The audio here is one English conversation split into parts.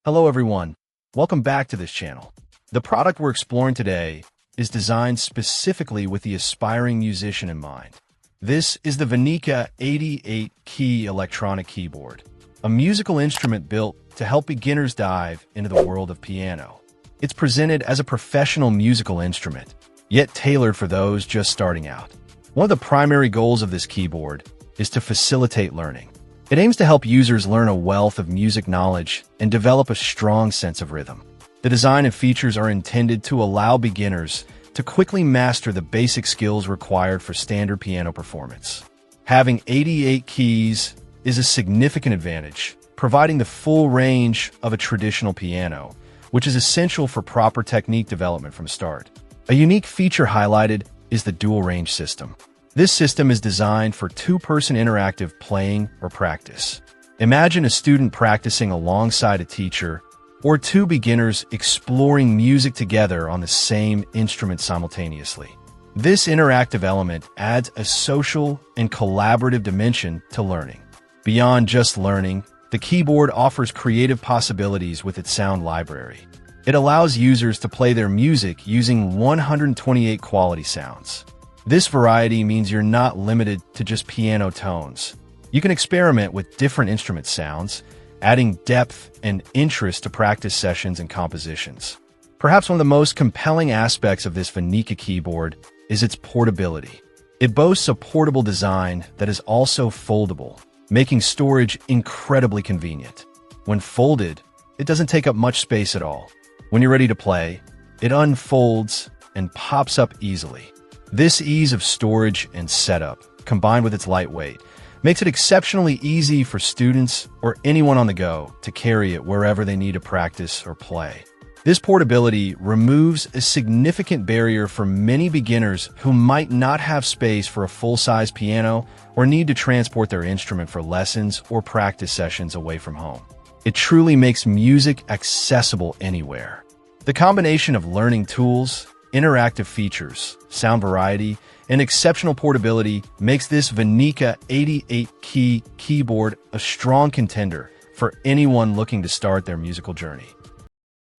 Hello everyone, welcome back to this channel. The product we're exploring today is designed specifically with the aspiring musician in mind. This is the VENEKA 88-key electronic keyboard, a musical instrument built to help beginners dive into the world of piano. It's presented as a professional musical instrument, yet tailored for those just starting out. One of the primary goals of this keyboard is to facilitate learning. It aims to help users learn a wealth of music knowledge and develop a strong sense of rhythm. The design and features are intended to allow beginners to quickly master the basic skills required for standard piano performance. Having 88 keys is a significant advantage, providing the full range of a traditional piano, which is essential for proper technique development from start. A unique feature highlighted is the dual range system. This system is designed for two-person interactive playing or practice. Imagine a student practicing alongside a teacher, or two beginners exploring music together on the same instrument simultaneously. This interactive element adds a social and collaborative dimension to learning. Beyond just learning, the keyboard offers creative possibilities with its sound library. It allows users to play their music using 128 quality sounds. This variety means you're not limited to just piano tones. You can experiment with different instrument sounds, adding depth and interest to practice sessions and compositions. Perhaps one of the most compelling aspects of this VENEKA keyboard is its portability. It boasts a portable design that is also foldable, making storage incredibly convenient. When folded, it doesn't take up much space at all. When you're ready to play, it unfolds and pops up easily. This ease of storage and setup, combined with its lightweight, makes it exceptionally easy for students or anyone on the go to carry it wherever they need to practice or play. This portability removes a significant barrier for many beginners who might not have space for a full-size piano or need to transport their instrument for lessons or practice sessions away from home. It truly makes music accessible anywhere. The combination of learning tools, interactive features, sound variety, and exceptional portability makes this VENEKA 88-key keyboard a strong contender for anyone looking to start their musical journey.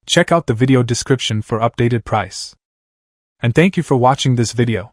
Check out the video description for updated price. And thank you for watching this video.